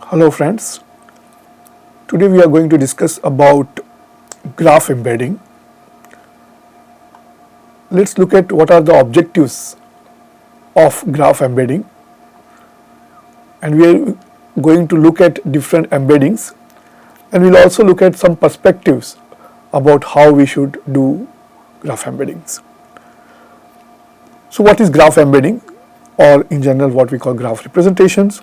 Hello friends, today we are going to discuss about graph embedding. Let's look at what are the objectives of graph embedding, and we are going to look at different embeddings, and we'll also look at some perspectives about how we should do graph embeddings. So what is graph embedding, or in general what we call graph representations?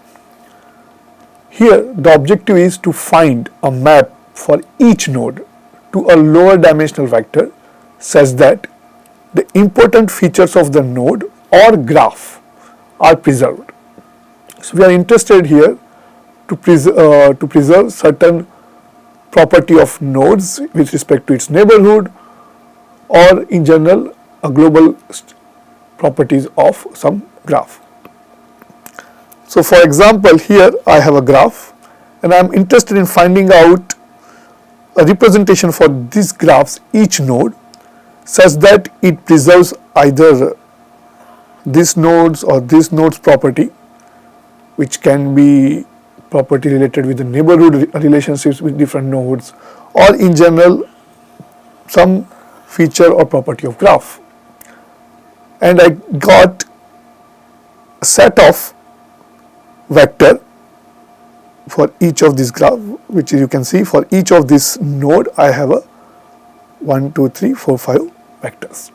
Here the objective is to find a map for each node to a lower dimensional vector such that the important features of the node or graph are preserved. So we are interested here to preserve certain property of nodes with respect to its neighborhood, or in general a global properties of some graph. So for example, here I have a graph and I am interested in finding out a representation for these graphs, each node, such that it preserves either this nodes or this nodes property, which can be property related with the neighborhood relationships with different nodes, or in general some feature or property of graph. And I got a set of vector for each of these graph, which you can see for each of this node I have a 1, 2, 3, 4, 5 vectors.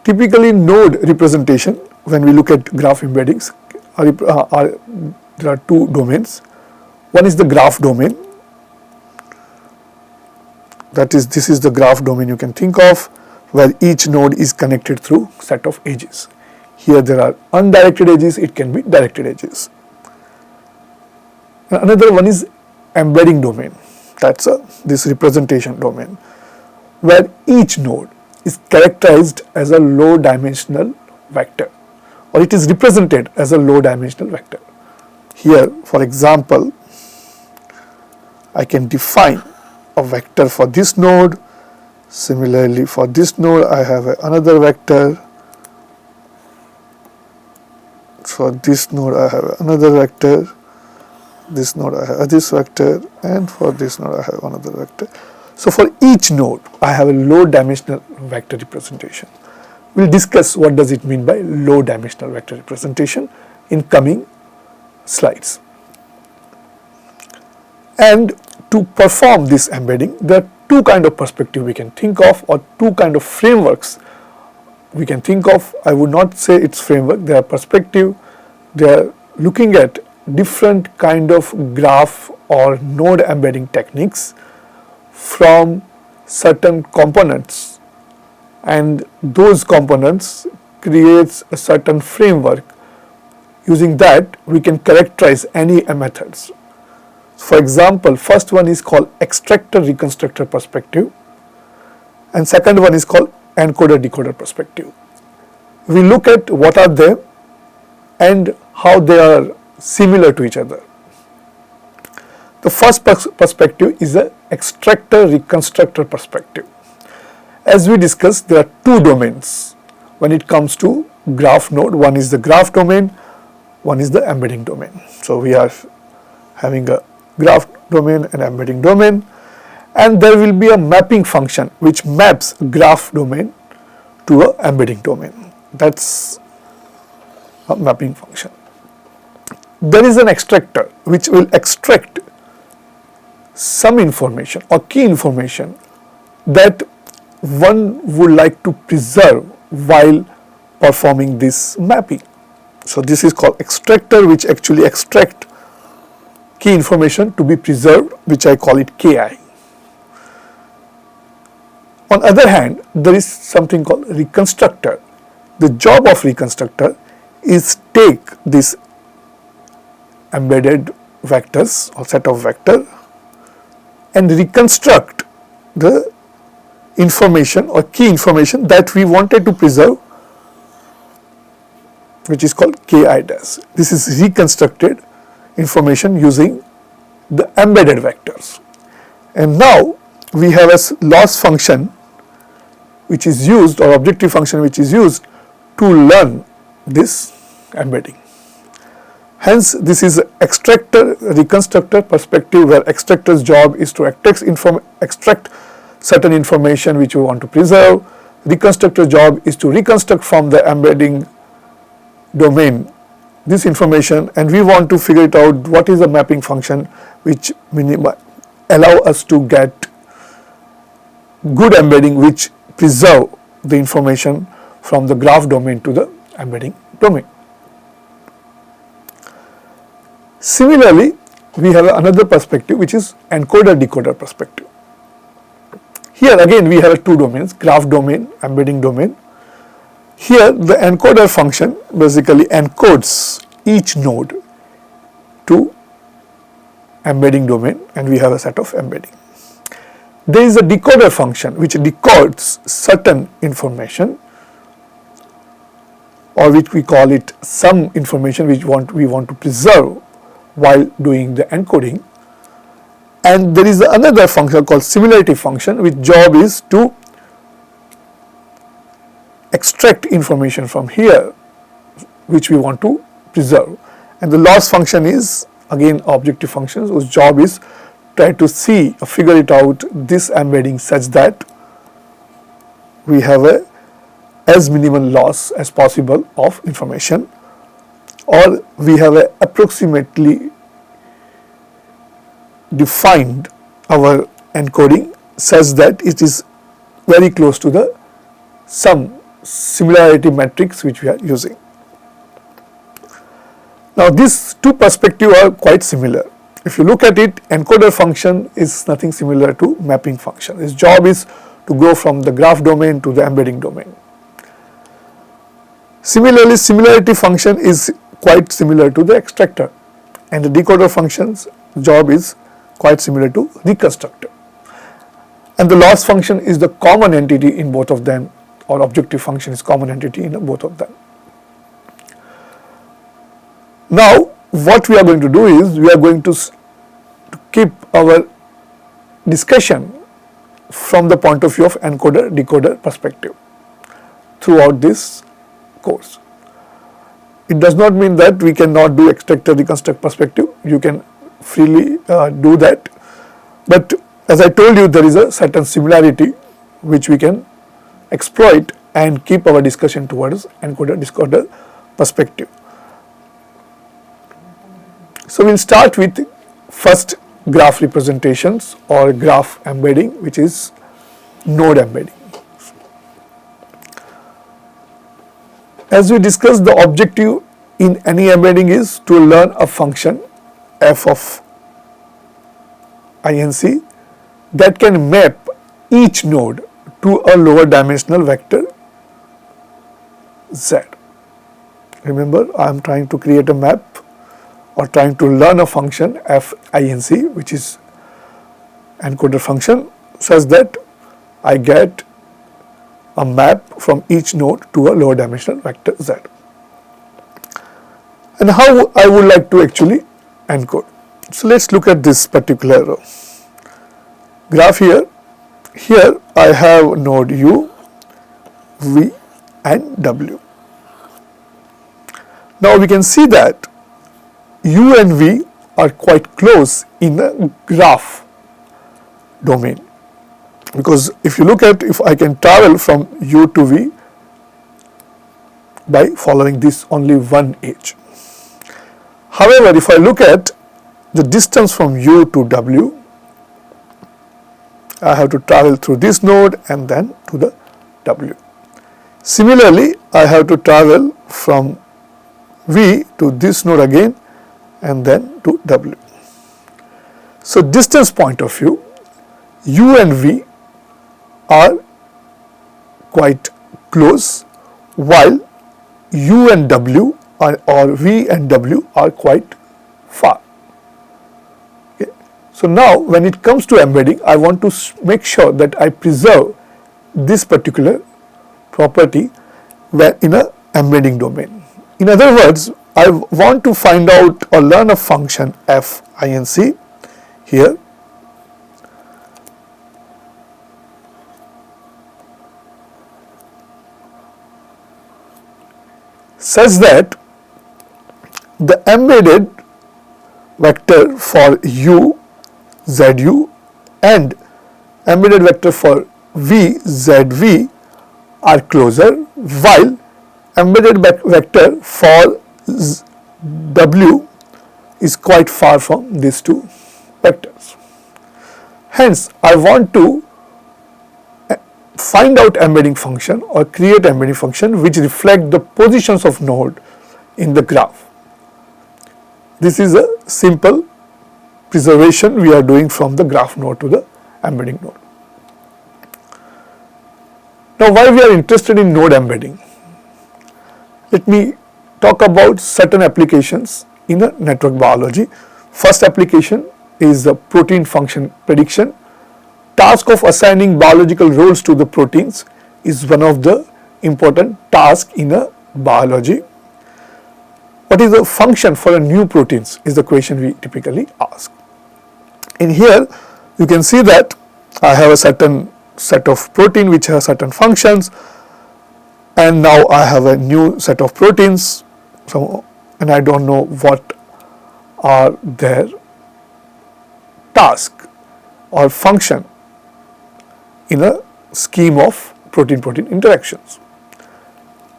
Typically node representation, when we look at graph embeddings, there are two domains. One is the graph domain, that is, this is the graph domain you can think of, where each node is connected through set of edges. Here there are undirected edges, it can be directed edges. Another one is embedding domain, that's this representation domain, where each node is characterized as a low dimensional vector, or it is represented as a low dimensional vector. Here, for example, I can define a vector for this node. Similarly, for this node I have another vector. For this node I have another vector, this node I have this vector, and for this node I have another vector. So for each node I have a low dimensional vector representation. We'll discuss what does it mean by low dimensional vector representation in coming slides. And to perform this embedding, there are two kinds of perspective we can think of, or two kinds of frameworks we can think of. I would not say it's framework, they are perspective. They are looking at different kind of graph or node embedding techniques from certain components, and those components creates a certain framework. Using that we can characterize any methods. For example, first one is called extractor reconstructor perspective, and second one is called encoder decoder perspective. We look at what are they and how they are similar to each other. The first perspective is the extractor reconstructor perspective. As we discussed, there are two domains when it comes to graph node. One is the graph domain, one is the embedding domain. So we are having a graph domain and embedding domain, and there will be a mapping function which maps graph domain to a embedding domain. That's a mapping function. There is an extractor which will extract some information or key information that one would like to preserve while performing this mapping. So this is called extractor, which actually extract key information to be preserved, which I call it KI. On the other hand, there is something called reconstructor. The job of reconstructor is take this embedded vectors or set of vector and reconstruct the information or key information that we wanted to preserve, which is called KI dash. This is reconstructed information using the embedded vectors. And now we have a loss function which is used, or objective function which is used to learn this embedding. Hence, this is extractor reconstructor perspective, where extractor's job is to extract certain information which we want to preserve. Reconstructor's job is to reconstruct from the embedding domain this information, and we want to figure it out what is the mapping function which allow us to get good embedding which preserve the information from the graph domain to the embedding domain. Similarly, we have another perspective which is encoder-decoder perspective. Here again we have two domains, graph domain, embedding domain. Here the encoder function basically encodes each node to embedding domain, and we have a set of embedding. There is a decoder function which decodes certain information, or which we call it some information which we want to preserve while doing the encoding. And there is another function called similarity function, which job is to extract information from here which we want to preserve. And the loss function is again objective functions whose job is try to figure it out this embedding such that we have a as minimal loss as possible of information, or we have a approximately defined our encoding such that it is very close to the some similarity matrix which we are using. Now these two perspectives are quite similar. If you look at it, encoder function is nothing similar to mapping function. Its job is to go from the graph domain to the embedding domain. Similarly, similarity function is quite similar to the extractor, and the decoder function's job is quite similar to reconstructor. And the loss function is the common entity in both of them, or objective function is common entity in both of them. Now, what we are going to do is we are going to keep our discussion from the point of view of encoder-decoder perspective throughout this course. It does not mean that we cannot do extractor-reconstruct perspective. You can freely do that, but as I told you, there is a certain similarity which we can exploit and keep our discussion towards encoder-decoder perspective. So we'll start with first graph representations or graph embedding, which is node embedding. As we discussed, the objective in any embedding is to learn a function f of inc that can map each node to a lower dimensional vector z. Remember, I am trying to create a map or trying to learn a function f inc, which is encoder function, such that I get a map from each node to a lower dimensional vector z. And how I would like to actually encode. So let's look at this particular graph here. Here I have node u, v and w. Now we can see that u and v are quite close in the graph domain, because if you look at, if I can travel from u to v by following this only one edge. However, if I look at the distance from u to w, I have to travel through this node and then to the w. Similarly, I have to travel from v to this node again and then to w. So distance point of view, u and v are quite close, while u and w or v and w are quite far. Okay. So now when it comes to embedding, I want to make sure that I preserve this particular property in a embedding domain. In other words, I want to find out or learn a function f inc here, such that the embedded vector for u, zu and embedded vector for v, zv are closer, while embedded vector for w is quite far from these two vectors. Hence, I want to find out embedding function or create embedding function which reflect the positions of node in the graph. This is a simple preservation we are doing from the graph node to the embedding node. Now, why we are interested in node embedding? Let me talk about certain applications in the network biology. First application is the protein function prediction. Task of assigning biological roles to the proteins is one of the important tasks in a biology. What is the function for a new proteins is the question we typically ask. In here, you can see that I have a certain set of protein which has certain functions, and now I have a new set of proteins, and I don't know what are their task or function in a scheme of protein-protein interactions.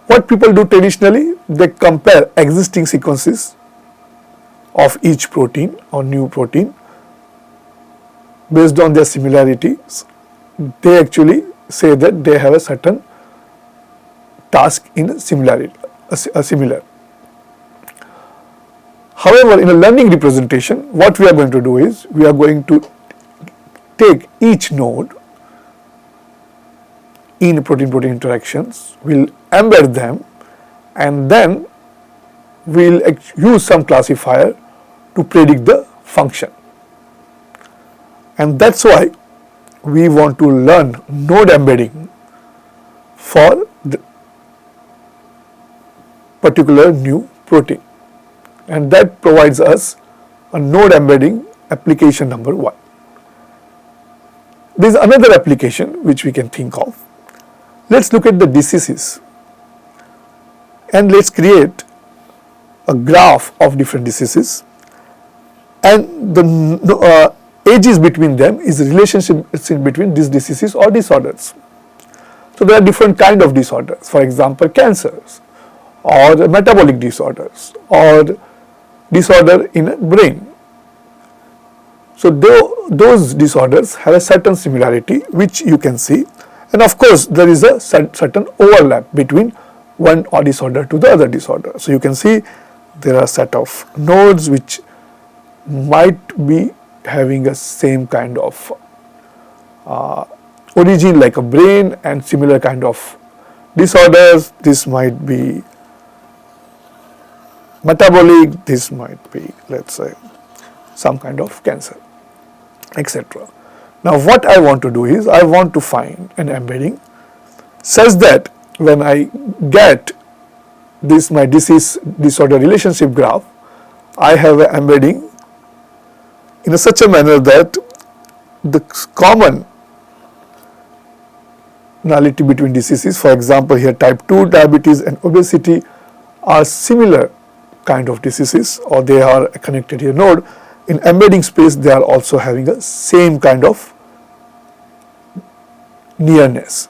What people do traditionally, they compare existing sequences of each protein or new protein based on their similarities. They actually say that they have a certain task in similar. However, in a learning representation, what we are going to do is we are going to take each node in protein-protein interactions, we'll embed them, and then we'll use some classifier to predict the function. And that's why we want to learn node embedding for the particular new protein, and that provides us a node embedding application number 1. There is another application which we can think of. Let's look at the diseases and let's create a graph of different diseases, and the edges between them is the relationship between these diseases or disorders. So there are different kind of disorders, for example cancers or metabolic disorders or disorder in a brain. So those disorders have a certain similarity which you can see, and of course there is a certain overlap between one disorder to the other disorder. So you can see there are a set of nodes which might be having a same kind of origin like a brain and similar kind of disorders. This might be metabolic, this might be, let's say, some kind of cancer, etc. Now what I want to do is I want to find an embedding such that when I get this my disease disorder relationship graph, I have an embedding in such a manner that the commonality between diseases, for example here type 2 diabetes and obesity are similar kind of diseases, or they are connected here node. In embedding space they are also having a same kind of nearness,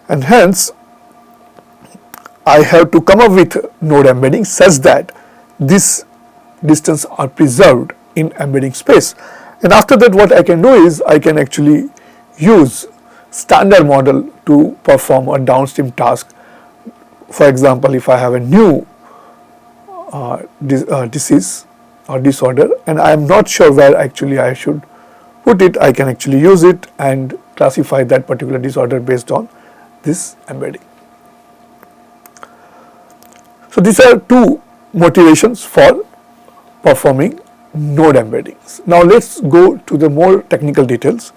and hence I have to come up with node embedding such that this distance are preserved in embedding space. And after that what I can do is I can actually use standard model to perform a downstream task. For example, if I have a new disease or disorder and I am not sure where actually I should put it, I can actually use it and classify that particular disorder based on this embedding. So these are two motivations for performing node embeddings. Now let's go to the more technical details.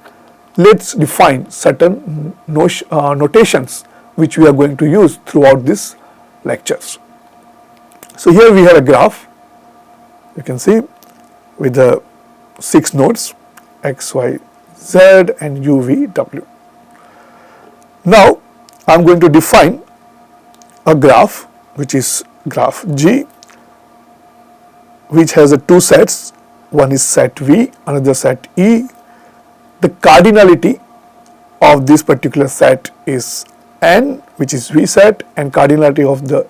Let's define certain notations which we are going to use throughout this lectures. So here we have a graph, you can see, with the 6 nodes x, y, z and u, v, w. Now I am going to define a graph which is graph G, which has two sets. One is set V, another set E. The cardinality of this particular set is N, which is V set, and cardinality of the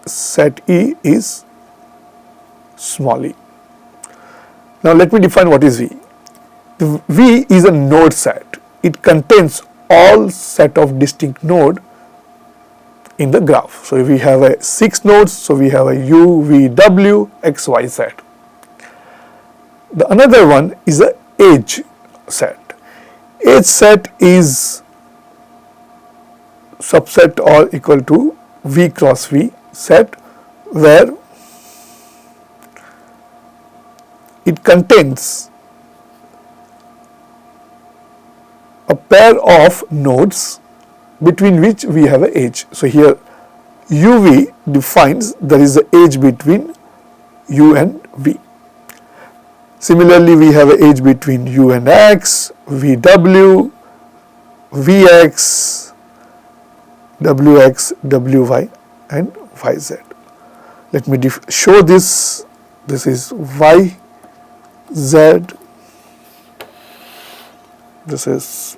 set E is small e. Now let me define what is V. The V is a node set. It contains all set of distinct node in the graph. So if we have a 6 nodes, so we have a U, V, W, X, Y set. The another one is a edge set. Edge set is subset or equal to V cross V set, where it contains a pair of nodes between which we have an edge. So here UV defines there is an edge between U and V. Similarly, we have an edge between U and X, VW, VX, WX, WY and YZ. Let me show this. This is YZ. This is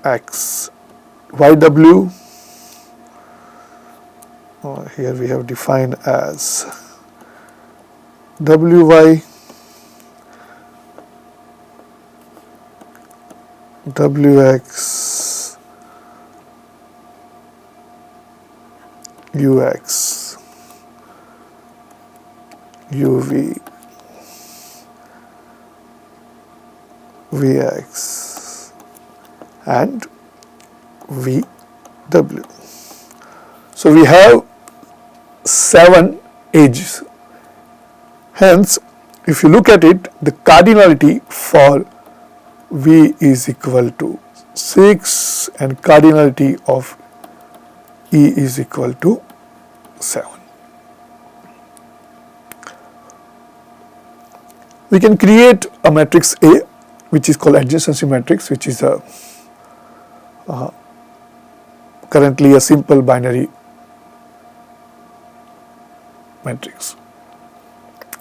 X, YW. Here we have defined as WY, WX, UX, UV, VX and VW. So we have 7 edges. Hence, if you look at it, the cardinality for V is equal to 6 and cardinality of E is equal to 7. We can create a matrix A, which is called adjacency matrix, which is a currently a simple binary matrix.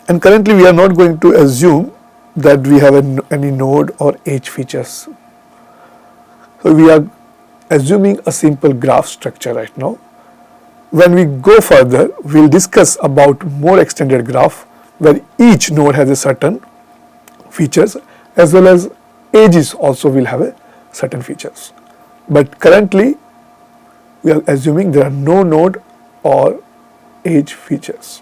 And currently we are not going to assume that we have any node or edge features. So we are assuming a simple graph structure right now. When we go further, we will discuss about more extended graph where each node has a certain features as well as edges also will have a certain features. But currently we are assuming there are no node or edge features.